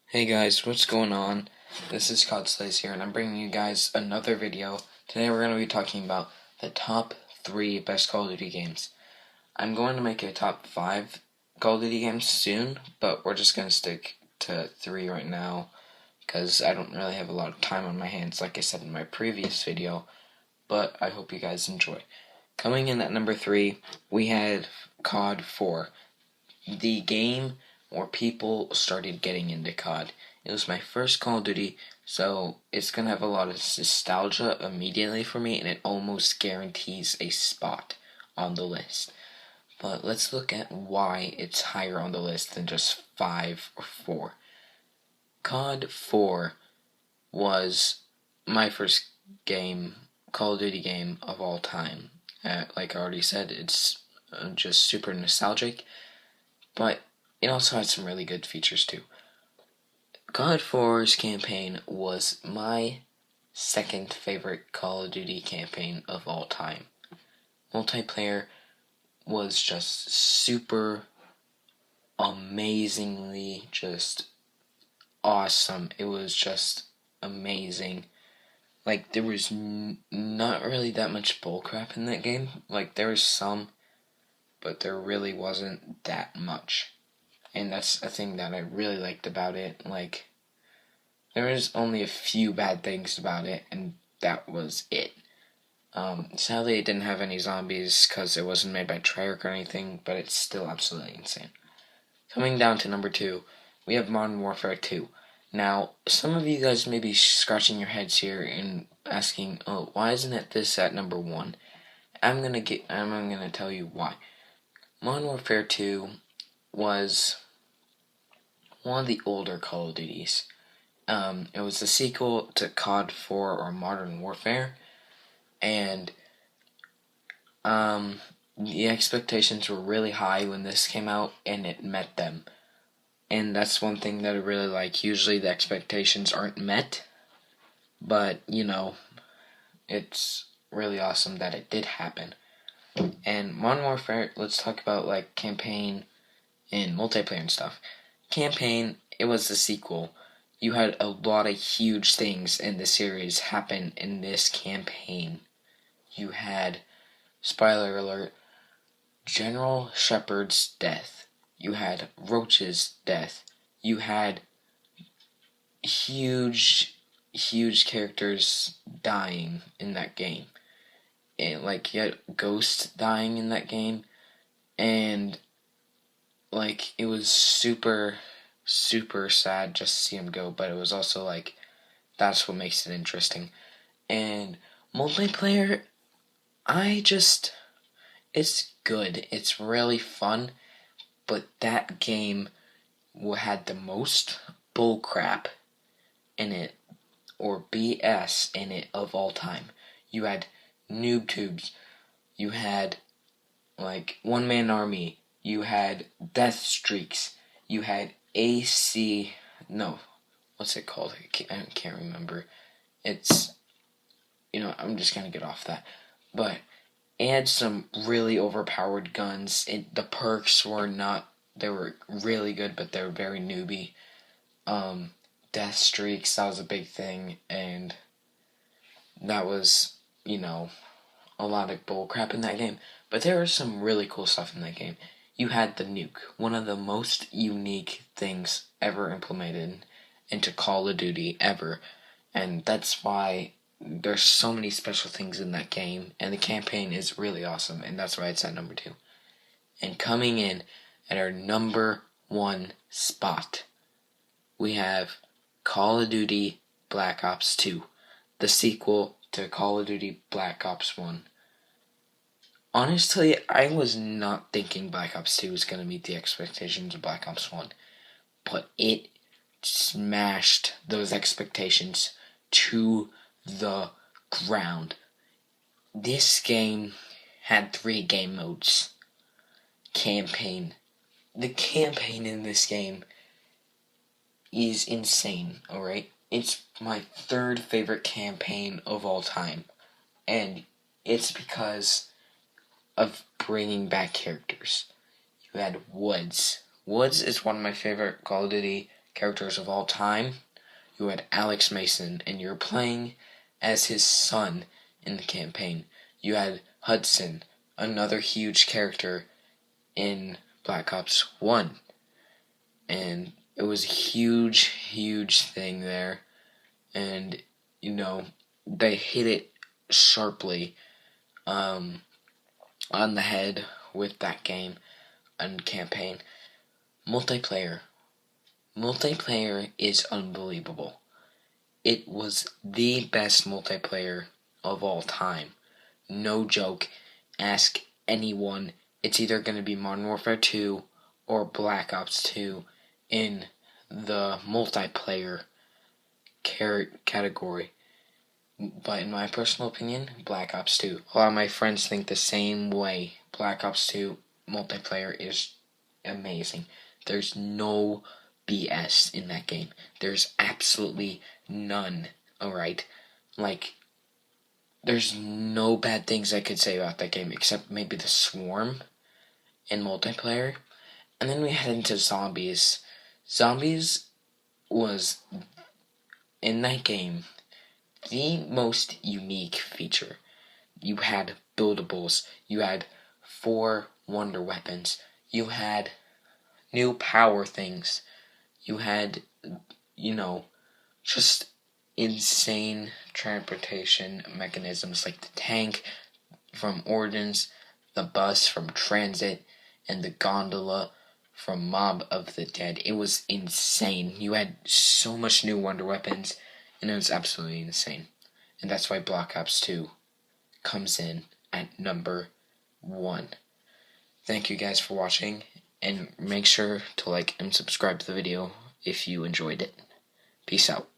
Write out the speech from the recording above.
Hey guys, what's going on? This is COD here, and I'm bringing you guys another video. Today we're going to be talking about the top 3 best Call of Duty games. I'm going to make a top 5 Call of Duty games soon, but we're just going to stick to 3 right now, because I don't really have a lot of time on my hands, like I said in my previous video, but I hope you guys enjoy. Coming in at number 3, we had COD 4. The game where people started getting into COD. It was my first Call of Duty, so it's going to have a lot of nostalgia immediately for me, and it almost guarantees a spot on the list. But let's look at why it's higher on the list than just 5 or 4. COD 4 was my first Call of Duty game of all time. Like I already said, it's just super nostalgic, but it also had some really good features too. COD 4's campaign was my second favorite Call of Duty campaign of all time. Multiplayer was just super amazingly just awesome. It was just amazing. Like, there was not really that much bullcrap in that game. Like, there was some, but there really wasn't that much. And that's a thing that I really liked about it. Like, there was only a few bad things about it, and that was it. Sadly, it didn't have any zombies because it wasn't made by Treyarch or anything, but it's still absolutely insane. Coming down to number 2, we have Modern Warfare 2. Now, some of you guys may be scratching your heads here and asking, "Oh, why isn't it this at number 1?" I'm gonna tell you why. Modern Warfare 2 was one of the older Call of Duties. It was the sequel to COD 4 or Modern Warfare, and the expectations were really high when this came out, and it met them. And that's one thing that I really like. Usually the expectations aren't met, but, it's really awesome that it did happen. And Modern Warfare, let's talk about, like, campaign and multiplayer and stuff. Campaign, it was the sequel. You had a lot of huge things in the series happen in this campaign. You had, spoiler alert, General Shepard's death. You had Roach's death. You had huge characters dying in that game. And, like, you had Ghost dying in that game. And, like, it was super sad just to see him go, but it was also, like, that's what makes it interesting. And multiplayer, it's good. It's really fun, but that game had the most bullcrap in it, or BS in it, of all time. You had noob tubes. You had, like, one-man army. You had death streaks. You had what's it called? I can't remember. It's, I'm just gonna get off that. But it had some really overpowered guns. The perks were not, they were really good, but they were very newbie. Death streaks, that was a big thing, and that was, a lot of bullcrap in that game. But there was some really cool stuff in that game. You had the nuke, one of the most unique things ever implemented into Call of Duty ever. And that's why there's so many special things in that game, and the campaign is really awesome, and that's why it's at number 2. And coming in at our number 1 spot, we have Call of Duty Black Ops 2, the sequel to Call of Duty Black Ops 1. Honestly, I was not thinking Black Ops 2 was going to meet the expectations of Black Ops 1, but it smashed those expectations to the ground. This game had 3 game modes. Campaign. The campaign in this game is insane, alright? It's my 3rd favorite campaign of all time, and it's because of bringing back characters. You had Woods. Woods is one of my favorite Call of Duty characters of all time. You had Alex Mason, and you're playing as his son in the campaign. You had Hudson, another huge character in Black Ops 1. And it was a huge, huge thing there. And, they hit it sharply on the head with that game and campaign. Multiplayer is unbelievable. It was the best multiplayer of all time. No joke. Ask anyone. It's either going to be Modern Warfare 2 or Black Ops 2 in the multiplayer category. But in my personal opinion, Black Ops 2. A lot of my friends think the same way. Black Ops 2 multiplayer is amazing. There's no BS in that game. There's absolutely none, alright? There's no bad things I could say about that game, except maybe the swarm in multiplayer. And then we head into zombies. Zombies was, in that game, the most unique feature. You had buildables. You had 4 wonder weapons. You had new power things. You had, just insane transportation mechanisms like the tank from Origins, the bus from Transit, and the gondola from Mob of the Dead. It was insane. You had so much new wonder weapons, and it was absolutely insane. And that's why Black Ops 2 comes in at number 1. Thank you guys for watching, and make sure to like and subscribe to the video if you enjoyed it. Peace out.